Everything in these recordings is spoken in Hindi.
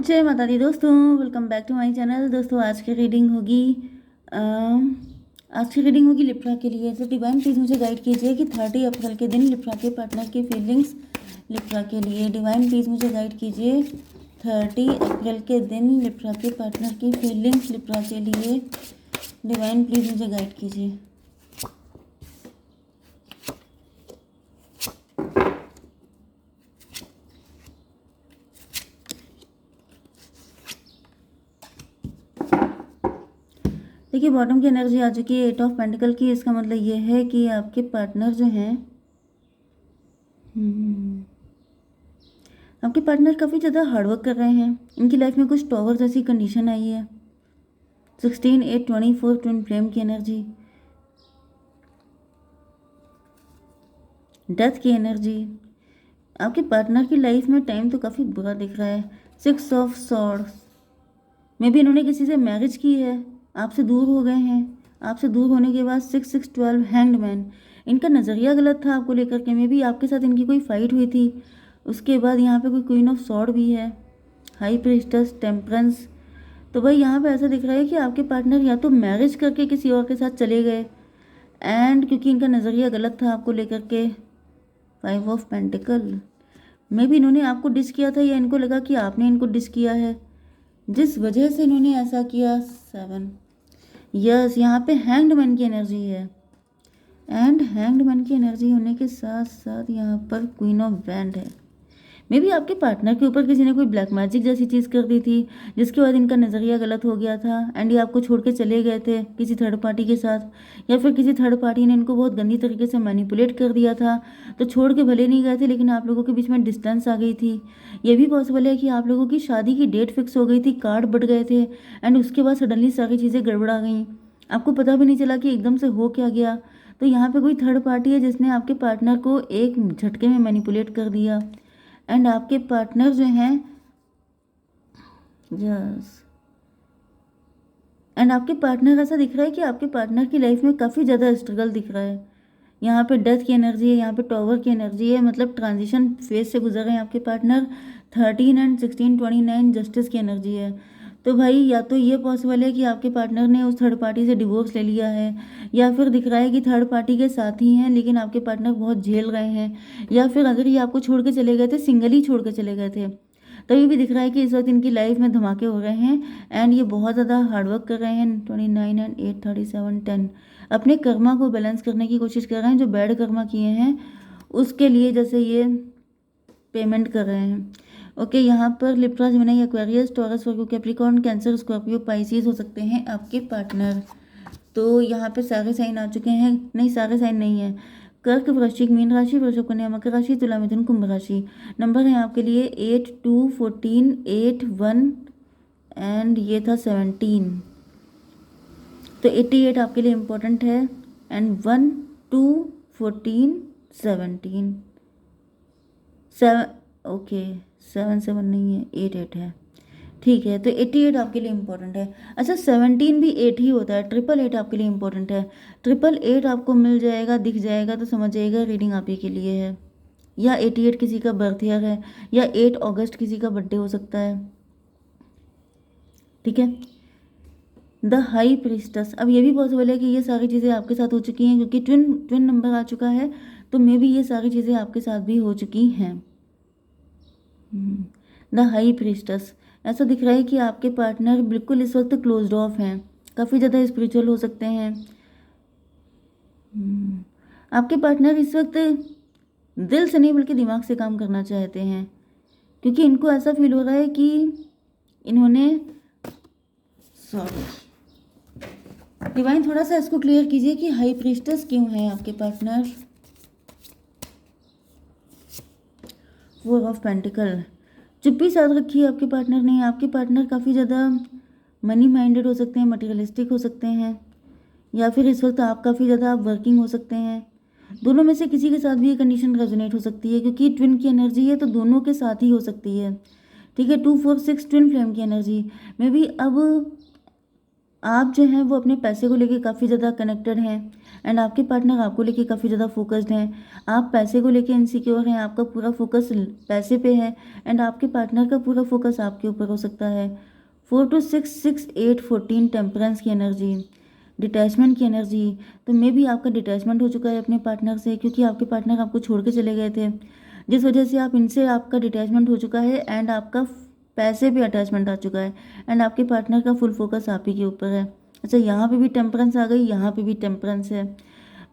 जय माता दी दोस्तों, welcome back to my channel. दोस्तों आज की रीडिंग होगी लिब्रा के लिए। तो डिवाइन प्लीज़ मुझे गाइड कीजिए कि 30 अप्रैल के दिन लिब्रा के पार्टनर की फीलिंग्स लिब्रा के लिए। डिवाइन प्लीज़ मुझे गाइड कीजिए 30 अप्रैल के दिन लिब्रा के पार्टनर की फीलिंग्स लिब्रा के लिए। डिवाइन प्लीज़ मुझे गाइड कीजिए। देखिए बॉटम की एनर्जी आ चुकी है 8 ऑफ पेंटिकल की। इसका मतलब ये है कि आपके पार्टनर जो हैं आपके पार्टनर काफ़ी ज़्यादा हार्डवर्क कर रहे हैं। इनकी लाइफ में कुछ टॉवर जैसी कंडीशन आई है। 16 8 24 ट्विन फ्लेम की एनर्जी, डेथ की एनर्जी। आपके पार्टनर की लाइफ में टाइम तो काफ़ी बुरा दिख रहा है। 6 ऑफ सॉर्ड्स, मे भी इन्होंने किसी से मैरिज की है, आपसे दूर हो गए हैं। आपसे दूर होने के बाद 6 6 12 हैंग्ड मैन। इनका नज़रिया गलत था आपको लेकर के। मे भी आपके साथ इनकी कोई फाइट हुई थी। उसके बाद यहाँ पे कोई क्वीन ऑफ सॉर्ड भी है, हाई प्रीस्टेस, टेम्परेंस। तो भाई यहाँ पे ऐसा दिख रहा है कि आपके पार्टनर या तो मैरिज करके किसी और के साथ चले गए, एंड क्योंकि इनका नज़रिया गलत था आपको लेकर के। 5 ऑफ पेंटिकल, मे भी इन्होंने आपको डिस किया था या इनको लगा कि आपने इनको डिस किया है, जिस वजह से इन्होंने ऐसा किया। 7 यस, यहाँ पे हैंग्ड मैन की एनर्जी है, एंड हैंग्ड मैन की एनर्जी होने के साथ साथ यहाँ पर क्वीन ऑफ वैंड है। मे बी आपके पार्टनर के ऊपर किसी ने कोई ब्लैक मैजिक जैसी चीज़ कर दी थी, जिसके बाद इनका नज़रिया गलत हो गया था, एंड ये आपको छोड़ के चले गए थे किसी थर्ड पार्टी के साथ, या फिर किसी थर्ड पार्टी ने इनको बहुत गंदी तरीके से मैनिपुलेट कर दिया था। तो छोड़ के भले नहीं गए थे, लेकिन आप लोगों के बीच में डिस्टेंस आ गई थी। ये भी पॉसिबल है कि आप लोगों की शादी की डेट फिक्स हो गई थी, कार्ड बढ़ गए थे, एंड उसके बाद सडनली सारी चीज़ें गड़बड़ा गई। आपको पता भी नहीं चला कि एकदम से हो क्या गया। तो यहाँ पे कोई थर्ड पार्टी है जिसने आपके पार्टनर को एक झटके में मैनिपुलेट कर दिया, एंड आपके पार्टनर जो हैं यस, एंड आपके पार्टनर, ऐसा दिख रहा है कि आपके पार्टनर की लाइफ में काफ़ी ज़्यादा स्ट्रगल दिख रहा है। यहाँ पे डेथ की एनर्जी है, यहाँ पे टॉवर की एनर्जी है, मतलब ट्रांजिशन फेज से गुजर रहे हैं आपके पार्टनर। 13 एंड 16 29 जस्टिस की एनर्जी है। तो भाई या तो ये पॉसिबल है कि आपके पार्टनर ने उस थर्ड पार्टी से डिवोर्स ले लिया है, या फिर दिख रहा है कि थर्ड पार्टी के साथ ही हैं लेकिन आपके पार्टनर बहुत झेल रहे हैं, या फिर अगर ये आपको छोड़ के चले गए थे, सिंगल ही छोड़ के चले गए थे, तभी भी दिख रहा है कि इस वक्त इनकी लाइफ में धमाके हो रहे हैं, एंड ये बहुत ज़्यादा हार्डवर्क कर रहे हैं। 29 एंड 8 37 10 अपने कर्मा को बैलेंस करने की कोशिश कर रहे हैं। जो बैड कर्मा किए हैं उसके लिए जैसे ये पेमेंट कर रहे हैं। ओके, यहाँ पर लिब्रा, जेमिनी, एक्वेरियस, टॉरस, वर्गो, कैप्रिकॉर्न, कैंसर, स्कॉर्पियो, पाइसिस हो सकते हैं आपके पार्टनर। तो यहाँ पे सारे साइन आ चुके हैं, नहीं सारे साइन नहीं है। कर्क, वृश्चिक, मीन राशि, वृषभ, कन्या, मकर राशि, तुला, मिथुन, कुंभ राशि। नंबर है आपके लिए 8 2 14 8 1 एंड ये था 17। तो 88 आपके लिए इम्पोर्टेंट है, एंड 1 2 14 17 7। ओके 7 7 नहीं है, 8 8 है, ठीक है। तो 88 आपके लिए इम्पोर्टेंट है। अच्छा 17 भी 8 ही होता है, 888 आपके लिए इम्पोर्टेंट है। 888 आपको मिल जाएगा, दिख जाएगा तो समझ जाइएगा रीडिंग आप ही के लिए है। या 88 किसी का बर्थ ईयर है, या 8 अगस्त किसी का बर्थडे हो सकता है, ठीक है। द हाई प्रीस्टस, अब ये भी पॉसिबल है कि ये सारी चीज़ें आपके साथ हो चुकी हैं, क्योंकि ट्विन ट्विन नंबर आ चुका है, तो मे भी ये सारी चीज़ें आपके साथ भी हो चुकी हैं। द हाई प्रीस्टस, ऐसा दिख रहा है कि आपके पार्टनर बिल्कुल इस वक्त क्लोज्ड ऑफ हैं, काफ़ी ज़्यादा स्पिरिचुअल हो सकते हैं। आपके पार्टनर इस वक्त दिल से नहीं बल्कि दिमाग से काम करना चाहते हैं, क्योंकि इनको ऐसा फील हो रहा है कि इन्होंने, सॉरी डिवाइन थोड़ा सा इसको क्लियर कीजिए कि हाई प्रीस्टस क्यों है आपके पार्टनर। 4 ऑफ पेंटिकल, चुप्पी साध रखी है आपके पार्टनर ने। आपके पार्टनर काफ़ी ज़्यादा मनी माइंडेड हो सकते हैं, मटेरियलिस्टिक हो सकते हैं, या फिर इस वक्त आप काफ़ी ज़्यादा आप वर्किंग हो सकते हैं। दोनों में से किसी के साथ भी ये कंडीशन रेजोनेट हो सकती है, क्योंकि ट्विन की एनर्जी है तो दोनों के साथ ही हो सकती है, ठीक है। 2 4 6 ट्विन फ्लेम की एनर्जी में भी। अब आप जो हैं वो अपने पैसे को लेके काफ़ी ज़्यादा कनेक्टेड हैं एंड आपके पार्टनर आपको लेके काफ़ी ज़्यादा फोकस्ड हैं। आप पैसे को लेके इनसिक्योर हैं, आपका पूरा फोकस पैसे पे है एंड आपके पार्टनर का पूरा फोकस आपके ऊपर हो सकता है। 4 to 6, 6, 8, 14 टेम्परेंस की एनर्जी, डिटैचमेंट की एनर्जी। तो मे भी आपका डिटैचमेंट हो चुका है अपने पार्टनर से, क्योंकि आपके पार्टनर आपको छोड़ के चले गए थे, जिस वजह से आप इनसे आपका डिटैचमेंट हो चुका है एंड आपका पैसे पे अटैचमेंट आ चुका है एंड आपके पार्टनर का फुल फोकस आप ही के ऊपर है। अच्छा, यहाँ पे भी टेम्परेंस आ गई, यहाँ पे भी टेम्परेंस है,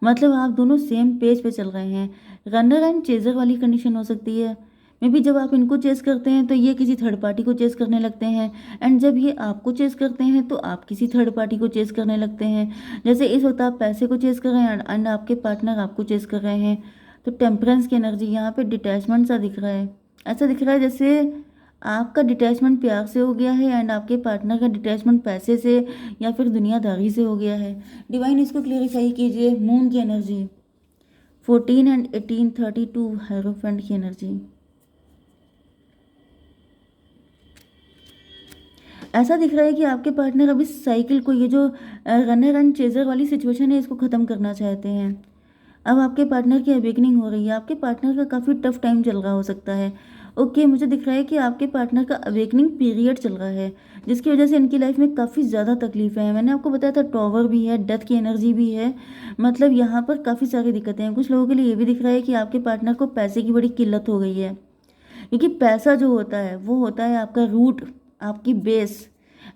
मतलब आप दोनों सेम पेज पे चल रहे हैं। रनर एंड चेजर वाली कंडीशन हो सकती है। मे बी जब आप इनको चेस करते हैं तो ये किसी थर्ड पार्टी को चेस करने लगते हैं एंड जब ये आपको चेस करते हैं तो आप किसी थर्ड पार्टी को चेस करने लगते हैं। जैसे इस वक्त आप पैसे को चेस कर रहे हैं एंड आपके पार्टनर आपको चेस कर रहे हैं। तो टेम्परेंस की एनर्जी यहाँ पे डिटैचमेंट सा दिख रहा है। ऐसा दिख रहा है जैसे आपका डिटैचमेंट प्यार से हो गया है एंड आपके पार्टनर का डिटैचमेंट पैसे से या फिर दुनियादारी से हो गया है। डिवाइन इसको क्लेरिफाई कीजिए। मून की एनर्जी 14 एंड 18, 32 हेरोफेंट की एनर्जी। ऐसा दिख रहा है कि आपके पार्टनर अब इस साइकिल को, ये जो रनर एंड चेजर वाली सिचुएशन है, इसको ख़त्म करना चाहते हैं। अब आपके पार्टनर की अवेकनिंग हो रही है। आपके पार्टनर का काफ़ी टफ टाइम चल रहा हो सकता है। ओके, मुझे दिख रहा है कि आपके पार्टनर का अवेकनिंग पीरियड चल रहा है, जिसकी वजह से इनकी लाइफ में काफ़ी ज़्यादा तकलीफें हैं। मैंने आपको बताया था टॉवर भी है, डेथ की एनर्जी भी है, मतलब यहाँ पर काफ़ी सारी दिक्कतें हैं। कुछ लोगों के लिए ये भी दिख रहा है कि आपके पार्टनर को पैसे की बड़ी किल्लत हो गई है, क्योंकि पैसा जो होता है वो होता है आपका रूट, आपकी बेस।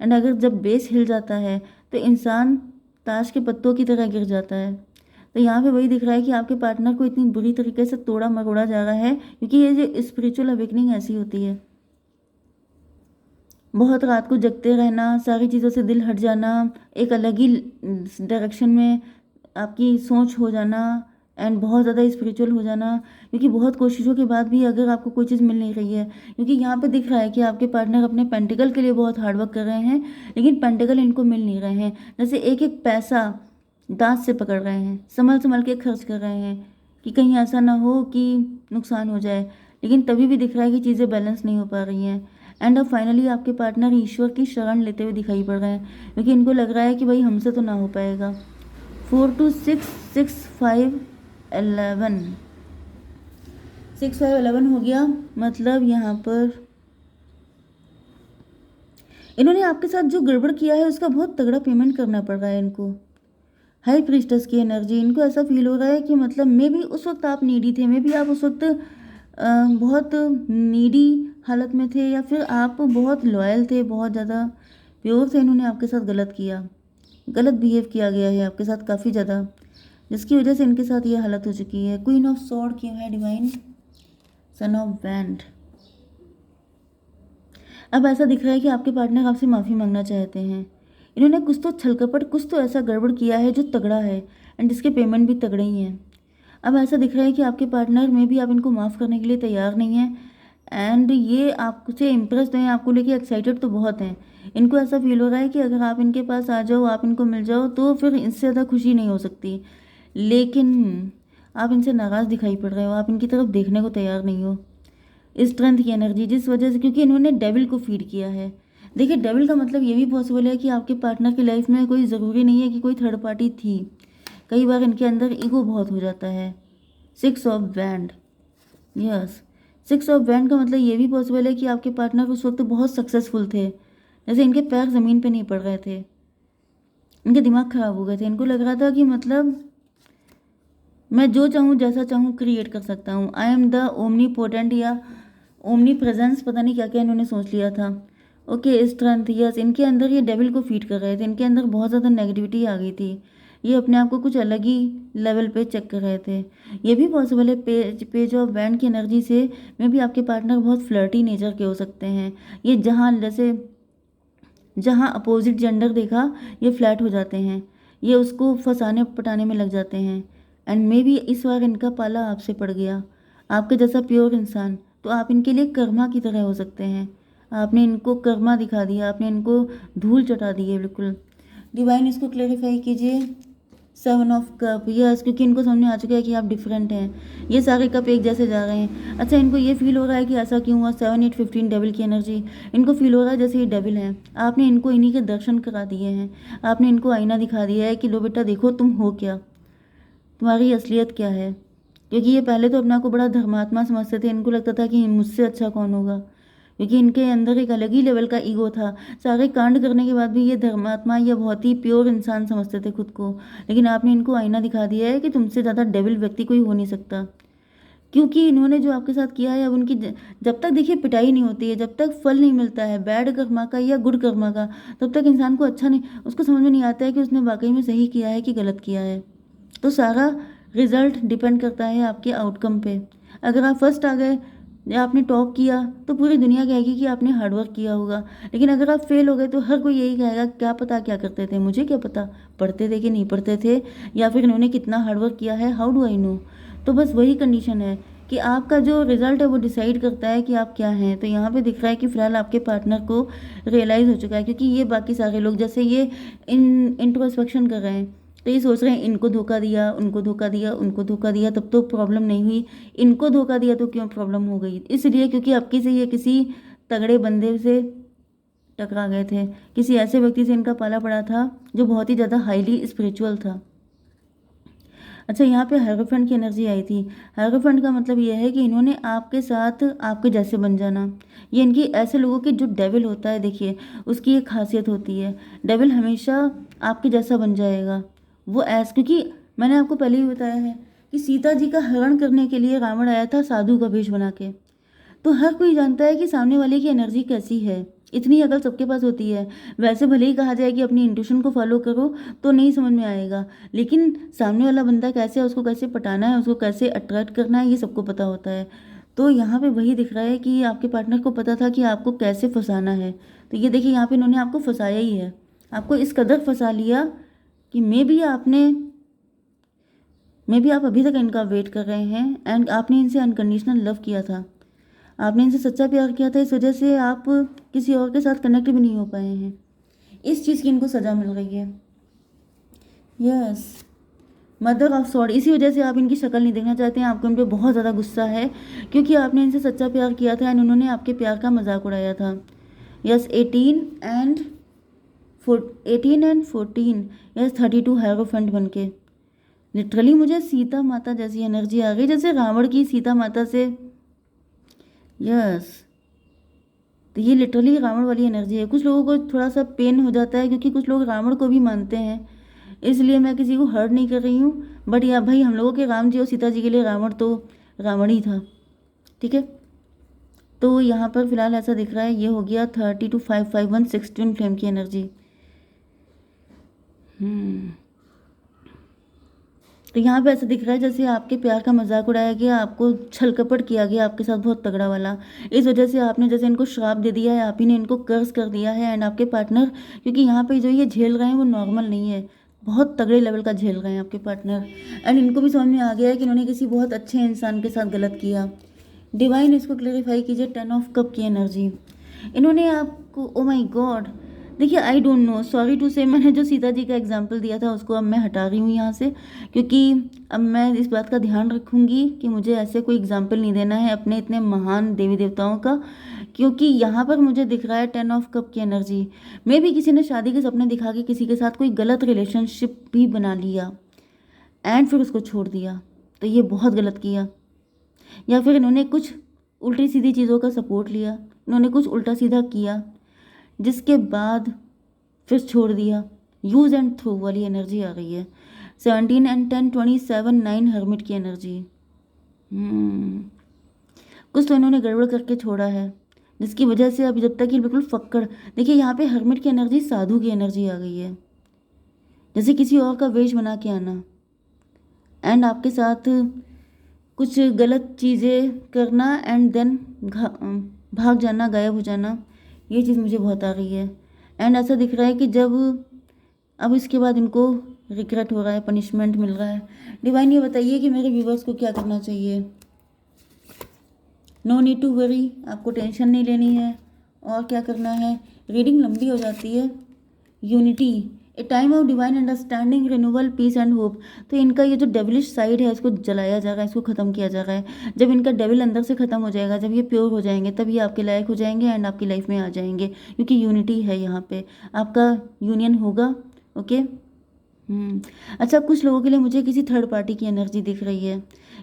एंड अगर जब बेस हिल जाता है तो इंसान ताश के पत्तों की तरह गिर जाता है। तो यहाँ पे वही दिख रहा है कि आपके पार्टनर को इतनी बुरी तरीके से तोड़ा मरोड़ा जा रहा है, क्योंकि ये जो स्पिरिचुअल अवेकनिंग ऐसी होती है। बहुत रात को जगते रहना, सारी चीज़ों से दिल हट जाना, एक अलग ही डायरेक्शन में आपकी सोच हो जाना एंड बहुत ज़्यादा स्पिरिचुअल हो जाना, क्योंकि बहुत कोशिशों के बाद भी अगर आपको कोई चीज़ मिल नहीं रही है। क्योंकि यहाँ पे दिख रहा है कि आपके पार्टनर अपने पेंटिकल के लिए बहुत हार्डवर्क कर रहे हैं, लेकिन पेंटिकल इनको मिल नहीं रहे हैं। जैसे एक एक पैसा दांत से पकड़ रहे हैं, संभल संभल के खर्च कर रहे हैं कि कहीं ऐसा ना हो कि नुकसान हो जाए, लेकिन तभी भी दिख रहा है कि चीज़ें बैलेंस नहीं हो पा रही हैं। एंड अब फाइनली आपके पार्टनर ईश्वर की शरण लेते हुए दिखाई पड़ रहे हैं, क्योंकि इनको लग रहा है कि भाई हमसे तो ना हो पाएगा। 4 to 6, 6, 5, 11, 6, 5, 11 हो गया। मतलब यहाँ पर इन्होंने आपके साथ जो गड़बड़ किया है उसका बहुत तगड़ा पेमेंट करना पड़ रहा है इनको। हाई प्रीस्टस की एनर्जी, इनको ऐसा फील हो रहा है कि मतलब मे भी उस वक्त आप नीडी थे, मे भी आप उस वक्त बहुत नीडी हालत में थे, या फिर आप बहुत लॉयल थे, बहुत ज़्यादा प्योर थे। इन्होंने आपके साथ गलत किया, गलत बिहेव किया गया है आपके साथ काफ़ी ज़्यादा, जिसकी वजह से इनके साथ ये हालत हो चुकी है। क्वीन ऑफ सॉर्ड क्यों है डिवाइन? Son of band. अब ऐसा दिख रहा है कि आपके पार्टनर आपसे माफ़ी मांगना चाहते हैं। इन्होंने कुछ तो छलकपट, कुछ तो ऐसा गड़बड़ किया है जो तगड़ा है एंड जिसके पेमेंट भी तगड़े ही हैं। अब ऐसा दिख रहा है कि आपके पार्टनर में भी आप इनको माफ़ करने के लिए तैयार नहीं हैं एंड ये आपसे इम्प्रेस्ड हैं, आपको लेके एक्साइटेड तो बहुत हैं। इनको ऐसा फील हो रहा है कि अगर आप इनके पास आ जाओ, आप इनको मिल जाओ, तो फिर इससे ज़्यादा खुशी नहीं हो सकती। लेकिन आप इनसे नाराज़ दिखाई पड़ रहे हो, आप इनकी तरफ देखने को तैयार नहीं हो। स्ट्रेंथ की एनर्जी, जिस वजह से, क्योंकि इन्होंने डेविल को फीड किया है। देखिए, डेविल का मतलब ये भी पॉसिबल है कि आपके पार्टनर की लाइफ में कोई ज़रूरी नहीं है कि कोई थर्ड पार्टी थी। कई बार इनके अंदर ईगो बहुत हो जाता है। 6 of band, yes, 6 of band का मतलब ये भी पॉसिबल है कि आपके पार्टनर उस वक्त बहुत सक्सेसफुल थे, जैसे इनके पैर ज़मीन पे नहीं पड़ रहे थे, इनके दिमाग ख़राब हो गए थे। इनको लग रहा था कि मतलब मैं जो चाहूँ, जैसा चाहूँ क्रिएट कर सकता हूँ। I am the omni potent या ओमनी प्रेजेंस, पता नहीं क्या क्या इन्होंने सोच लिया था। ओके, स्ट्रेंथ, यस, इनके अंदर ये डेविल को फीड कर रहे थे। इनके अंदर बहुत ज़्यादा नेगेटिविटी आ गई थी, ये अपने आप को कुछ अलग ही लेवल पे चेक कर रहे थे। ये भी पॉसिबल है पेज ऑफ बैंड की एनर्जी से में भी आपके पार्टनर बहुत फ्लर्टी नेचर के हो सकते हैं। ये जहाँ अपोजिट जेंडर देखा, ये फ्लैट हो जाते हैं, ये उसको फंसाने पटाने में लग जाते हैं। एंड मे बी इस बार इनका पाला आपसे पड़ गया, आपके जैसा प्योर इंसान, तो आप इनके लिए कर्मा की तरह हो सकते हैं। आपने इनको कर्मा दिखा दिया, आपने इनको धूल चटा दी है बिल्कुल। डिवाइन इसको क्लेरिफाई कीजिए। 7 ऑफ कप, यस, क्योंकि इनको समझ में आ चुका है कि आप डिफरेंट हैं। ये सारे कप एक जैसे जा रहे हैं। अच्छा, इनको ये फील हो रहा है कि ऐसा क्यों हुआ। 7 8 15 डेविल की एनर्जी, इनको फील हो रहा है जैसे ये डेविल है। आपने इनको इन्हीं के दर्शन करा दिए हैं। आपने इनको आईना दिखा दिया है कि लो बेटा देखो तुम हो क्या, तुम्हारी असलियत क्या है। क्योंकि ये पहले तो अपने आप को बड़ा धर्मात्मा समझते थे। इनको लगता था कि मुझसे अच्छा कौन होगा, क्योंकि इनके अंदर एक अलग ही लेवल का ईगो था। सारे कांड करने के बाद भी ये धर्मात्मा या बहुत ही प्योर इंसान समझते थे खुद को। लेकिन आपने इनको आईना दिखा दिया है कि तुमसे ज़्यादा डेविल व्यक्ति कोई हो नहीं सकता। क्योंकि इन्होंने जो आपके साथ किया है, अब उनकी जब तक देखिए पिटाई नहीं होती है, जब तक फल नहीं मिलता है बैड कर्मा का या गुड कर्मा का, तब तक इंसान को अच्छा नहीं, उसको समझ में नहीं आता है कि उसने वाकई में सही किया है कि गलत किया है। तो सारा रिजल्ट डिपेंड करता है आपके आउटकम पे। अगर आप फर्स्ट आ गए या आपने टॉप किया तो पूरी दुनिया कहेगी कि आपने हार्डवर्क किया होगा। लेकिन अगर आप फेल हो गए तो हर कोई यही कहेगा क्या पता क्या करते थे, मुझे क्या पता, पढ़ते थे कि नहीं पढ़ते थे, या फिर इन्होंने कितना हार्डवर्क किया है, हाउ डू आई नो। तो बस वही कंडीशन है कि आपका जो रिजल्ट है वो डिसाइड करता है कि आप क्या हैं। तो यहाँ पे दिख रहा है कि फिलहाल आपके पार्टनर को रियलाइज़ हो चुका है, क्योंकि ये बाकी सारे लोग जैसे ये इंट्रोस्पेक्शन कर रहे हैं, तो ये सोच रहे हैं इनको धोखा दिया, उनको धोखा दिया, उनको धोखा दिया, तब तो प्रॉब्लम नहीं हुई, इनको धोखा दिया तो क्यों प्रॉब्लम हो गई। इसलिए क्योंकि आपकी से ये किसी तगड़े बंदे से टकरा गए थे, किसी ऐसे व्यक्ति से इनका पाला पड़ा था जो बहुत ही ज़्यादा हाईली स्पिरिचुअल था। अच्छा, यहाँ पे हायरोफेंट की एनर्जी आई थी। हायरोफेंट का मतलब यह है कि इन्होंने आपके साथ आपके जैसे बन जाना। ये इनकी ऐसे लोगों की जो डेविल होता है, देखिए उसकी एक खासियत होती है, डेविल हमेशा आपके जैसा बन जाएगा। वो ऐस क्योंकि मैंने आपको पहले ही बताया है कि सीता जी का हरण करने के लिए रावण आया था साधु का वेश बना के। तो हर कोई जानता है कि सामने वाले की एनर्जी कैसी है, इतनी अकल सबके पास होती है। वैसे भले ही कहा जाए कि अपनी इंट्यूशन को फॉलो करो तो नहीं समझ में आएगा, लेकिन सामने वाला बंदा कैसे है, उसको कैसे पटाना है, उसको कैसे अट्रैक्ट करना है, ये सबको पता होता है। तो यहाँ पे वही दिख रहा है कि आपके पार्टनर को पता था कि आपको कैसे फंसाना है। तो ये देखिए यहाँ पे इन्होंने आपको फंसाया ही है, आपको इस कदर फंसा लिया कि मे भी आप अभी तक इनका वेट कर रहे हैं। एंड आपने इनसे अनकंडीशनल लव किया था, आपने इनसे सच्चा प्यार किया था, इस वजह से आप किसी और के साथ कनेक्ट भी नहीं हो पाए हैं। इस चीज़ की इनको सज़ा मिल रही है। यस, मदर ऑफ सॉर्ड, इसी वजह से आप इनकी शक्ल नहीं देखना चाहते हैं। आपको इन पर बहुत ज़्यादा गुस्सा है क्योंकि आपने इनसे सच्चा प्यार किया था एंड उन्होंने आपके प्यार का मजाक उड़ाया था। यस, 18 एंड 14, यस 32 हायरोफेंट बन के। लिटरली मुझे सीता माता जैसी एनर्जी आ गई, जैसे रावण की सीता माता से। यस, तो ये लिटरली रावण वाली एनर्जी है। कुछ लोगों को थोड़ा सा पेन हो जाता है क्योंकि कुछ लोग रावण को भी मानते हैं, इसलिए मैं किसी को हर्ट नहीं कर रही हूँ। बट या भाई, हम लोगों के राम जी और सीता जी के लिए रावण तो रावण ही था, ठीक है। तो यहाँ पर फिलहाल ऐसा दिख रहा है, ये हो गया 32 5 5 1 16 फ्लेम की एनर्जी। तो यहाँ पे ऐसा दिख रहा है जैसे आपके प्यार का मजाक उड़ाया गया, आपको छल कपट किया गया आपके साथ बहुत तगड़ा वाला। इस वजह से आपने जैसे इनको श्राप दे दिया है, आप ही ने इनको कर्ज कर दिया है। एंड आपके पार्टनर, क्योंकि यहाँ पे जो ये झेल रहे हैं वो नॉर्मल नहीं है, बहुत तगड़े लेवल का झेल रहे हैं आपके पार्टनर। एंड इनको भी समझ में आ गया है कि इन्होंने किसी बहुत अच्छे इंसान के साथ गलत किया। डिवाइन इसको क्लेरिफाई कीजिए। 10 ऑफ कप की एनर्जी, इन्होंने आपको, ओ माय गॉड, देखिए I don't know, sorry to say, मैंने जो सीता जी का एग्जाम्पल दिया था उसको अब मैं हटा रही हूँ यहाँ से, क्योंकि अब मैं इस बात का ध्यान रखूँगी कि मुझे ऐसे कोई एग्जाम्पल नहीं देना है अपने इतने महान देवी देवताओं का। क्योंकि यहाँ पर मुझे दिख रहा है 10 ऑफ कप की एनर्जी। मे भी किसी ने शादी के सपने दिखा के किसी के साथ कोई गलत रिलेशनशिप भी बना लिया एंड फिर उसको छोड़ दिया, तो ये बहुत गलत किया। या फिर इन्होंने कुछ उल्टी सीधी चीज़ों का सपोर्ट लिया, इन्होंने कुछ उल्टा सीधा किया जिसके बाद फिर छोड़ दिया। यूज़ एंड थ्रो वाली एनर्जी आ गई है। 17 एंड 10 27 9 हर्मिट की एनर्जी। कुछ तो इन्होंने गड़बड़ करके छोड़ा है जिसकी वजह से अब जब तक ये बिल्कुल फक्कड़, देखिए यहाँ पे हर्मिट की एनर्जी, साधु की एनर्जी आ गई है, जैसे किसी और का वेश बना के आना एंड आपके साथ कुछ गलत चीज़ें करना एंड देन भाग जाना, गायब हो जाना। ये चीज़ मुझे बहुत आ रही है। एंड ऐसा दिख रहा है कि जब अब इसके बाद इनको रिग्रेट हो रहा है, पनिशमेंट मिल रहा है। डिवाइन ये बताइए कि मेरे व्यूवर्स को क्या करना चाहिए। नो नीड टू वरी, आपको टेंशन नहीं लेनी है। और क्या करना है, रीडिंग लंबी हो जाती है। Unity, a time of divine understanding, renewal, peace and hope. तो इनका ये जो डेविलिश साइड है इसको जलाया जा रहा है, इसको ख़त्म किया जा रहा है। जब इनका डेविल अंदर से ख़त्म हो जाएगा, जब ये प्योर हो जाएंगे, तब ये आपके लायक हो जाएंगे एंड आपकी लाइफ में आ जाएंगे, क्योंकि यूनिटी है यहाँ पे, आपका यूनियन होगा। ओके। अच्छा, कुछ लोगों के लिए मुझे किसी थर्ड पार्टी की एनर्जी दिख रही है।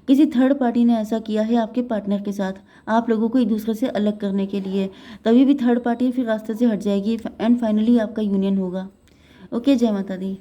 किसी थर्ड पार्टी ने ऐसा किया है आपके पार्टनर के साथ, आप लोगों को एक दूसरे से अलग करने के लिए। तभी भी थर्ड पार्टी फिर रास्ते से हट जाएगी एंड फाइनली आपका यूनियन होगा। ओके, जय माता दी।